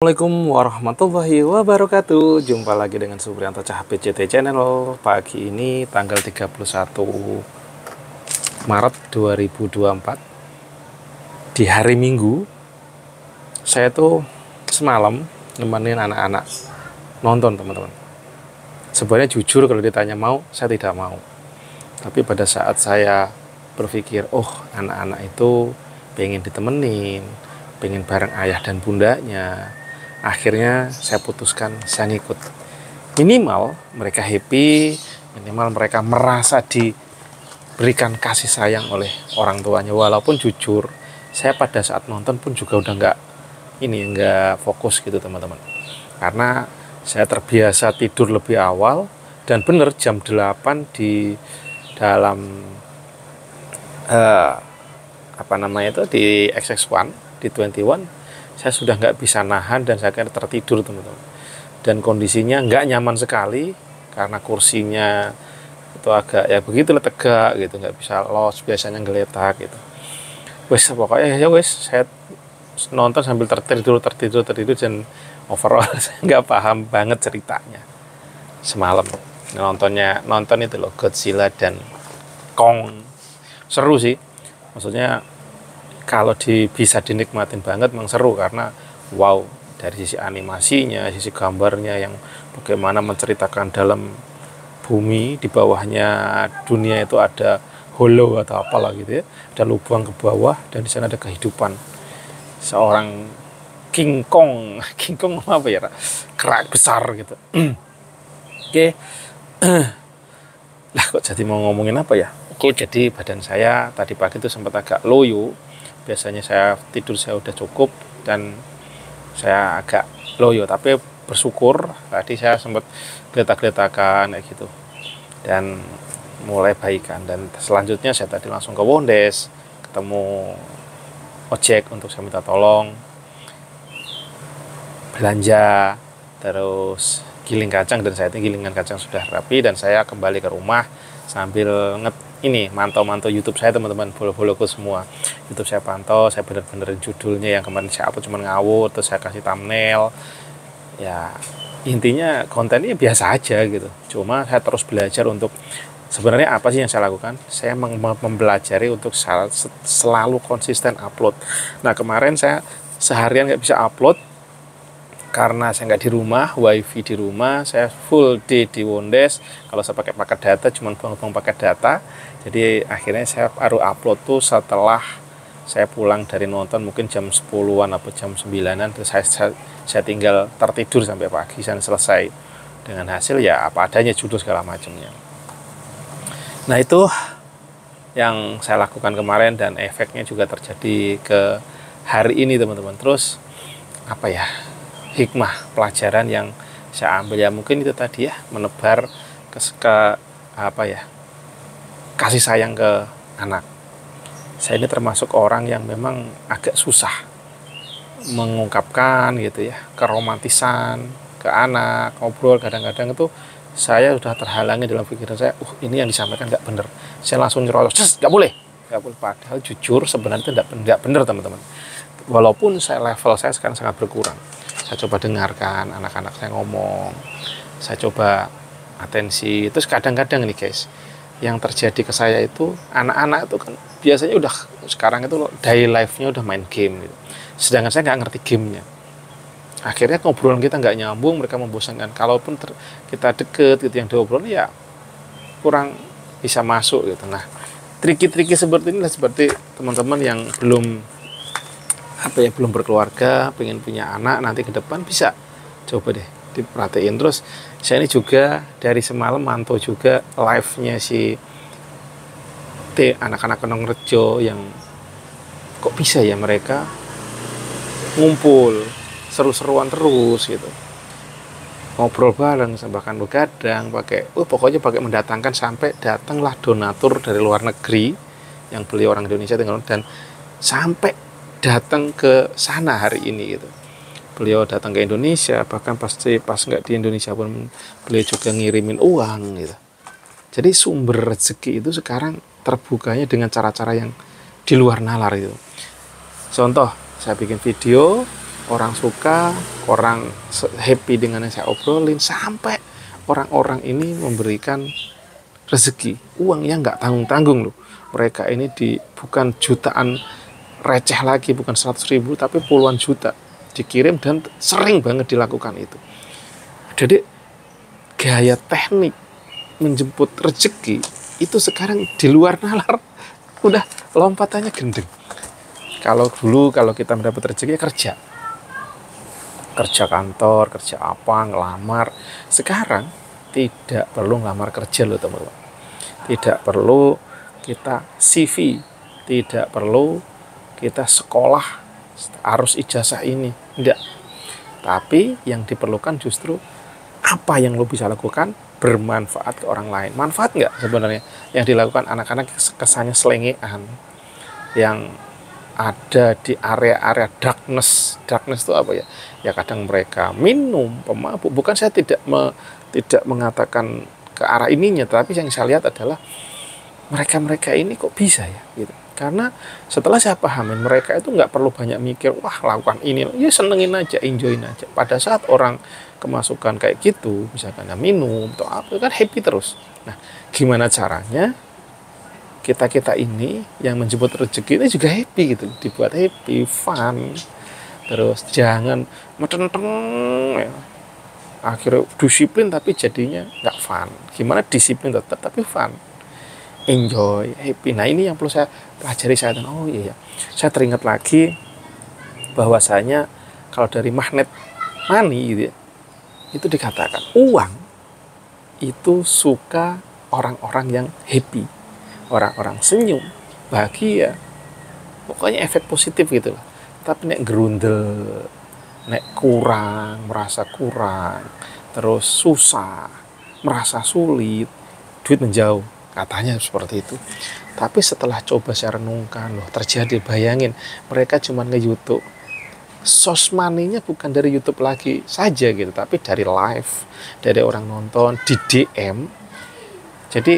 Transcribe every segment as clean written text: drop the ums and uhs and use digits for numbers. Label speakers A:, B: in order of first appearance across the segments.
A: Assalamualaikum warahmatullahi wabarakatuh. Jumpa lagi dengan Supriyanto CT Channel. Pagi ini tanggal 31 Maret 2024 di hari Minggu. Saya tuh semalam nemenin anak-anak nonton, teman-teman. Sebenarnya jujur kalau ditanya mau, saya tidak mau. Tapi pada saat saya berpikir, anak-anak itu pengen ditemenin, pengen bareng ayah dan bundanya, akhirnya saya putuskan saya ngikut. Minimal mereka happy, minimal mereka merasa diberikan kasih sayang oleh orang tuanya. Walaupun jujur, saya pada saat nonton pun juga udah nggak fokus gitu, teman-teman. Karena saya terbiasa tidur lebih awal, dan bener jam 8 di dalam di XX1, di 21, saya sudah nggak bisa nahan dan saya kira tertidur, teman-teman. Dan kondisinya nggak nyaman sekali karena kursinya itu agak ya begitulah, tegak gitu, nggak bisa los, biasanya geletak gitu. Pokoknya saya nonton sambil tertidur dan overall saya nggak paham banget ceritanya semalam. Nonton itu loh, Godzilla dan Kong. Seru sih, maksudnya kalau bisa dinikmatin banget, memang seru karena wow, dari sisi animasinya, sisi gambarnya yang bagaimana menceritakan dalam bumi, di bawahnya dunia itu ada hollow atau apalah gitu ya, ada lubang ke bawah, dan di sana ada kehidupan seorang King Kong apa ya, kerak besar gitu. Oke. Lah kok jadi mau ngomongin apa ya? Jadi badan saya tadi pagi itu sempat agak loyo. Biasanya saya tidur saya udah cukup dan saya agak loyo, tapi bersyukur tadi saya sempat geletak-geletakan kayak gitu dan mulai baikan. Dan selanjutnya saya tadi langsung ke Wondes, ketemu ojek untuk saya minta tolong belanja, terus giling kacang, dan saya ini gilingan kacang sudah rapi, dan saya kembali ke rumah sambil mantau YouTube saya, teman-teman, follow-followku semua. YouTube saya pantau, saya bener-benerin judulnya yang kemarin saya upload cuma ngawur, terus saya kasih thumbnail. Ya, intinya kontennya biasa aja gitu. Cuma saya terus belajar untuk sebenarnya apa sih yang saya lakukan. Saya mempelajari untuk selalu konsisten upload. Nah, kemarin saya seharian nggak bisa upload karena saya nggak di rumah, wifi di rumah, saya full day di Wondes. Kalau saya pakai paket data, cuma buang-buang paket data. Jadi akhirnya saya baru upload tuh setelah saya pulang dari nonton, mungkin jam 10-an atau jam 9-an. Terus saya tinggal tertidur sampai pagi dan selesai dengan hasil ya apa adanya, judul segala macamnya. Nah, itu yang saya lakukan kemarin dan efeknya juga terjadi ke hari ini, teman-teman. Terus apa ya, hikmah pelajaran yang saya ambil ya mungkin itu tadi ya, menebar kasih sayang ke anak. Saya ini termasuk orang yang memang agak susah mengungkapkan gitu ya, keromantisan ke anak, ngobrol kadang-kadang itu saya sudah terhalangi dalam pikiran saya, ini yang disampaikan nggak bener, saya langsung nyerocos, nggak boleh. Padahal jujur sebenarnya itu nggak bener, teman-teman. Walaupun level saya sekarang sangat berkurang, saya coba dengarkan anak-anak saya ngomong, saya coba atensi. Terus kadang-kadang nih guys, yang terjadi ke saya itu, anak-anak itu kan biasanya udah sekarang itu daily life-nya udah main game gitu. Sedangkan saya nggak ngerti gamenya. Akhirnya ngobrolan kita nggak nyambung, mereka membosankan. Kalaupun kita deket gitu, yang diobrol ya kurang bisa masuk gitu. Nah, triki-triki seperti inilah, seperti teman-teman yang belum berkeluarga, pengen punya anak nanti ke depan, bisa coba deh diperhatiin. Terus saya ini juga dari semalam mantau juga live-nya si anak-anak Kenongrejo, yang kok bisa ya mereka ngumpul seru-seruan terus gitu, ngobrol bareng, bahkan begadang pokoknya pakai mendatangkan, sampai datanglah donatur dari luar negeri yang beliau orang Indonesia tinggal, dan sampai datang ke sana hari ini gitu. Beliau datang ke Indonesia, bahkan pas nggak di Indonesia pun beliau juga ngirimin uang gitu. Jadi sumber rezeki itu sekarang terbukanya dengan cara-cara yang di luar nalar gitu. Contoh, saya bikin video, orang suka, orang happy dengan yang saya obrolin, sampai orang-orang ini memberikan rezeki, uang yang nggak tanggung-tanggung loh. Mereka ini bukan jutaan receh lagi, bukan 100.000, tapi puluhan juta dikirim, dan sering banget dilakukan itu. Jadi gaya teknik menjemput rezeki itu sekarang di luar nalar, udah lompatannya gendeng. Kalau dulu kalau kita mendapat rezeki kerja kantor, kerja apa, ngelamar. Sekarang tidak perlu ngelamar kerja loh teman-teman. Tidak perlu kita CV, tidak perlu kita sekolah harus ijazah ini, enggak. Tapi yang diperlukan justru apa yang lo bisa lakukan bermanfaat ke orang lain. Manfaat nggak sebenarnya yang dilakukan anak-anak kesannya selengean, yang ada di area-area darkness. Darkness itu apa ya? Ya kadang mereka minum, pemabuk. Bukan saya tidak mengatakan ke arah ininya, tapi yang saya lihat adalah mereka ini kok bisa ya gitu. Karena setelah saya pahamin, mereka itu nggak perlu banyak mikir, wah lakukan ini, ya senengin aja, enjoyin aja. Pada saat orang kemasukan kayak gitu, misalkan minum atau apa, kan happy terus. Nah, gimana caranya kita ini yang menjemput rezeki ini juga happy gitu, dibuat happy, fun, terus jangan metenteng ya. Akhirnya disiplin tapi jadinya nggak fun. Gimana disiplin tetap tapi fun, enjoy, happy. Nah ini yang perlu saya pelajari saat ini. Oh iya, saya teringat lagi bahwasanya kalau dari magnet money gitu ya, itu dikatakan uang itu suka orang-orang yang happy, orang-orang senyum, bahagia, pokoknya efek positif gitu lah. Tapi nek gerundel, nek kurang, merasa kurang, terus susah, merasa sulit, duit menjauh. Katanya seperti itu. Tapi setelah coba saya renungkan, loh terjadi, bayangin mereka cuma nge-YouTube. Source money-nya bukan dari YouTube lagi saja gitu, tapi dari live, dari orang nonton, di DM. Jadi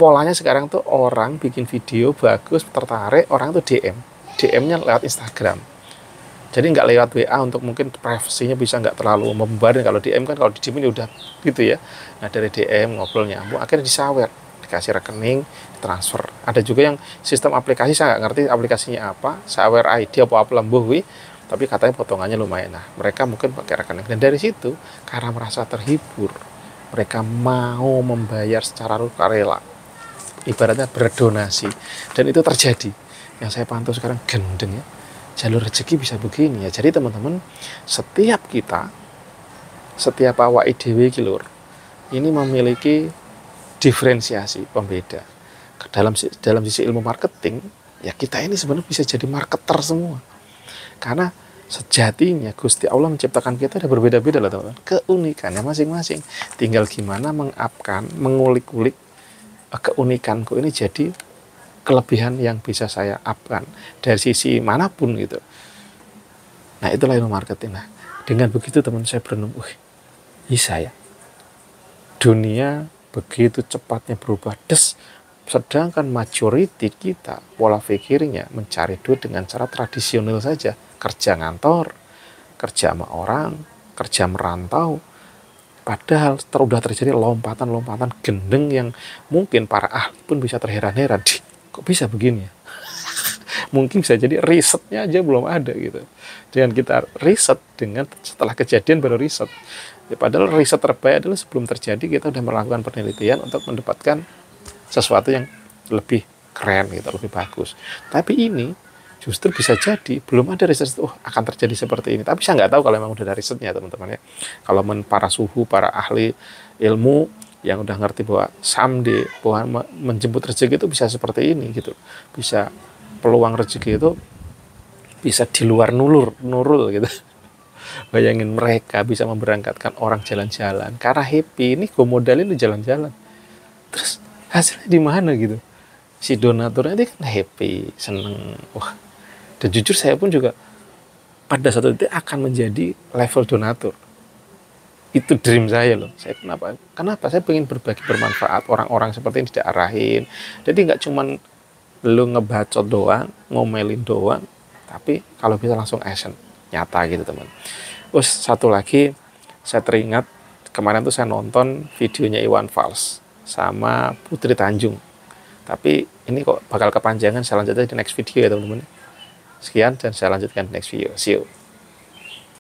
A: polanya sekarang tuh orang bikin video bagus, tertarik, orang tuh DM. DM-nya lewat Instagram. Jadi nggak lewat WA untuk mungkin privasinya bisa nggak terlalu membebarin. Kalau DM kan kalau di DM ini udah gitu ya. Nah dari DM ngobrol nyambung, akhirnya disawer, dikasih rekening, transfer. Ada juga yang sistem aplikasi, saya nggak ngerti aplikasinya apa, sawer ID apa lembuh, tapi katanya potongannya lumayan. Nah mereka mungkin pakai rekening, dan dari situ karena merasa terhibur, mereka mau membayar secara sukarela, ibaratnya berdonasi, dan itu terjadi. Yang saya pantau sekarang gendeng ya, jalur rezeki bisa begini ya. Jadi teman-teman, setiap awak IDW kilur ini memiliki diferensiasi pembeda. Dalam sisi ilmu marketing, ya kita ini sebenarnya bisa jadi marketer semua. Karena sejatinya Gusti Allah menciptakan kita ada berbeda-beda lah teman-teman, keunikannya masing-masing. Tinggal gimana mengulik-ulik keunikanku ini jadi kelebihan yang bisa saya upkan dari sisi manapun gitu. Nah itulah ilmu marketing. Nah dengan begitu teman saya berenung, bisa ya dunia begitu cepatnya berubah sedangkan majority kita pola pikirnya mencari duit dengan cara tradisional saja, kerja ngantor, kerja sama orang, kerja merantau. Padahal sudah terjadi lompatan-lompatan gendeng yang mungkin para ahli pun bisa terheran-heran, kok bisa begini ya? Mungkin bisa jadi risetnya aja belum ada gitu. Dengan kita riset, dengan setelah kejadian baru riset. Ya, padahal riset terbaik adalah sebelum terjadi kita sudah melakukan penelitian untuk mendapatkan sesuatu yang lebih keren gitu, lebih bagus. Tapi ini justru bisa jadi belum ada riset akan terjadi seperti ini. Tapi saya nggak tahu kalau memang udah ada risetnya teman-teman ya. Kalau para suhu, para ahli ilmu yang udah ngerti bahwa someday bahwa menjemput rezeki itu bisa seperti ini gitu, bisa peluang rezeki itu bisa di luar nurul gitu. Bayangin mereka bisa memberangkatkan orang jalan-jalan karena happy, ini gue modalin jalan-jalan, terus hasilnya di mana gitu. Si donaturnya dia kan happy, seneng. Wah, dan jujur saya pun juga pada satu titik akan menjadi level donatur. Itu dream saya loh. Saya kenapa saya pengen berbagi, bermanfaat, orang-orang seperti ini tidak arahin. Jadi nggak cuman lu ngebacot doang, ngomelin doang, tapi kalau bisa langsung action. nyata gitu teman. Terus satu lagi saya teringat kemarin tuh saya nonton videonya Iwan Fals sama Putri Tanjung. Tapi ini kok bakal kepanjangan, saya lanjut aja di next video ya teman-teman. Sekian dan saya lanjutkan di next video. See you.